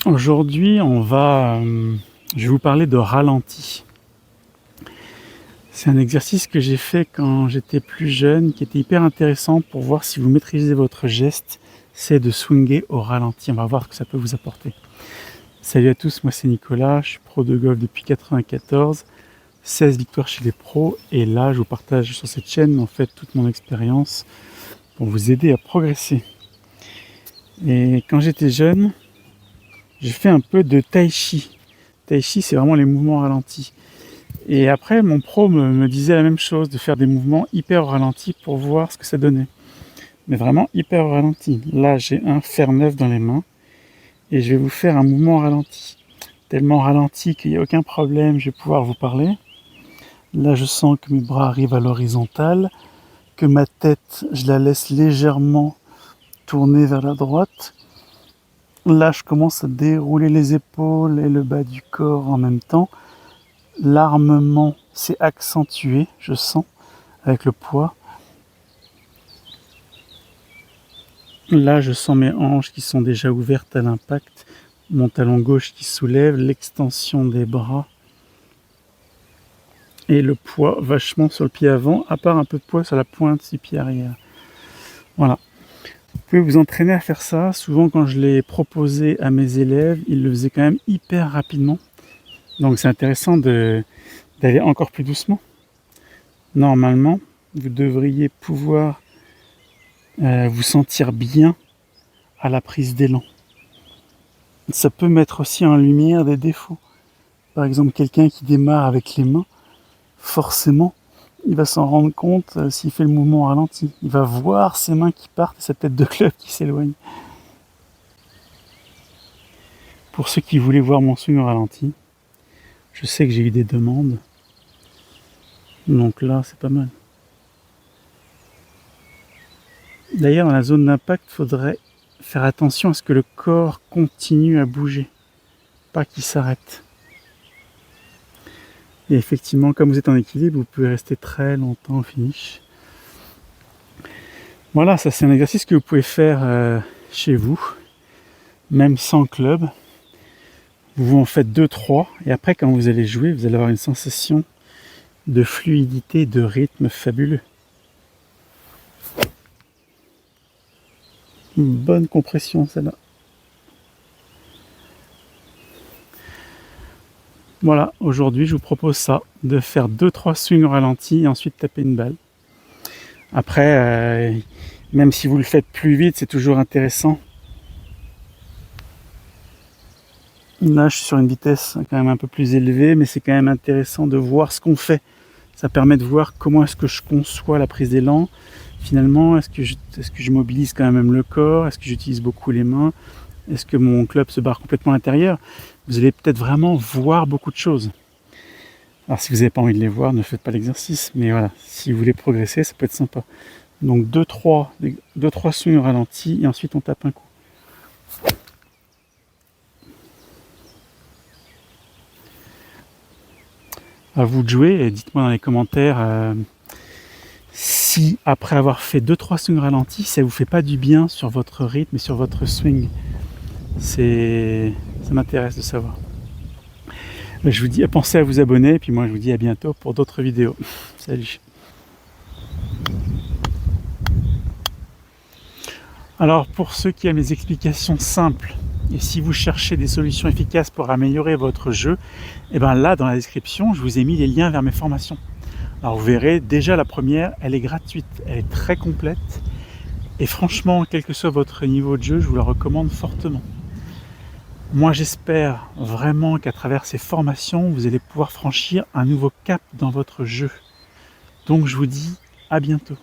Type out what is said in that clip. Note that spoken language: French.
Aujourd'hui, je vais vous parler de ralenti. C'est un exercice que j'ai fait quand j'étais plus jeune, qui était hyper intéressant pour voir si vous maîtrisez votre geste, c'est de swinger au ralenti. On va voir ce que ça peut vous apporter. Salut à tous, moi c'est Nicolas, je suis pro de golf depuis 94, 16 victoires chez les pros, et là je vous partage sur cette chaîne en fait toute mon expérience pour vous aider à progresser. Et quand j'étais jeune, j'ai fait un peu de tai chi. Tai chi, c'est vraiment les mouvements ralentis. Et après, mon pro me disait la même chose, de faire des mouvements hyper ralentis pour voir ce que ça donnait. Mais vraiment hyper ralenti. Là, j'ai un fer neuf dans les mains et je vais vous faire un mouvement ralenti. Tellement ralenti qu'il n'y a aucun problème, je vais pouvoir vous parler. Là, je sens que mes bras arrivent à l'horizontale, que ma tête, je la laisse légèrement tourner vers la droite. Là, je commence à dérouler les épaules et le bas du corps en même temps. L'armement s'est accentué, je sens, avec le poids. Là, je sens mes hanches qui sont déjà ouvertes à l'impact, mon talon gauche qui soulève, l'extension des bras et le poids vachement sur le pied avant, à part un peu de poids sur la pointe du pied arrière. Voilà. Vous pouvez vous entraîner à faire ça. Souvent, quand je l'ai proposé à mes élèves, ils le faisaient quand même hyper rapidement. Donc, c'est intéressant d'aller encore plus doucement. Normalement, vous devriez pouvoir vous sentir bien à la prise d'élan. Ça peut mettre aussi en lumière des défauts. Par exemple, quelqu'un qui démarre avec les mains, forcément, il va s'en rendre compte s'il fait le mouvement au ralenti. Il va voir ses mains qui partent et sa tête de club qui s'éloigne. Pour ceux qui voulaient voir mon swing au ralenti, je sais que j'ai eu des demandes. Donc là, c'est pas mal. D'ailleurs, dans la zone d'impact, il faudrait faire attention à ce que le corps continue à bouger, pas qu'il s'arrête. Et effectivement, comme vous êtes en équilibre, vous pouvez rester très longtemps au finish. Voilà, ça c'est un exercice que vous pouvez faire chez vous, même sans club. Vous en faites 2-3, et après quand vous allez jouer, vous allez avoir une sensation de fluidité, de rythme fabuleux. Une bonne compression celle-là. Voilà, aujourd'hui je vous propose ça, de faire 2-3 swings au ralenti et ensuite taper une balle. Après, même si vous le faites plus vite, c'est toujours intéressant. Là, je suis sur une vitesse quand même un peu plus élevée, mais c'est quand même intéressant de voir ce qu'on fait. Ça permet de voir comment est-ce que je conçois la prise d'élan. Finalement, est-ce que je mobilise quand même le corps? Est-ce que j'utilise beaucoup les mains? Est-ce que mon club se barre complètement à l'intérieur? Vous allez peut-être vraiment voir beaucoup de choses. Alors si vous n'avez pas envie de les voir, ne faites pas l'exercice. Mais voilà, si vous voulez progresser, ça peut être sympa. Donc 2-3 swings au ralenti et ensuite on tape un coup. À vous de jouer et dites-moi dans les commentaires si après avoir fait 2-3 swings ralentis, ça vous fait pas du bien sur votre rythme et sur votre swing. Ça m'intéresse de savoir. Je vous dis, pensez à vous abonner et puis moi je vous dis à bientôt pour d'autres vidéos. Salut. Alors pour ceux qui aiment les explications simples, et si vous cherchez des solutions efficaces pour améliorer votre jeu, et bien là dans la description je vous ai mis les liens vers mes formations. Alors vous verrez, déjà la première, elle est gratuite, elle est très complète, et franchement, quel que soit votre niveau de jeu, je vous la recommande fortement. Moi j'espère vraiment qu'à travers ces formations, vous allez pouvoir franchir un nouveau cap dans votre jeu. Donc je vous dis à bientôt.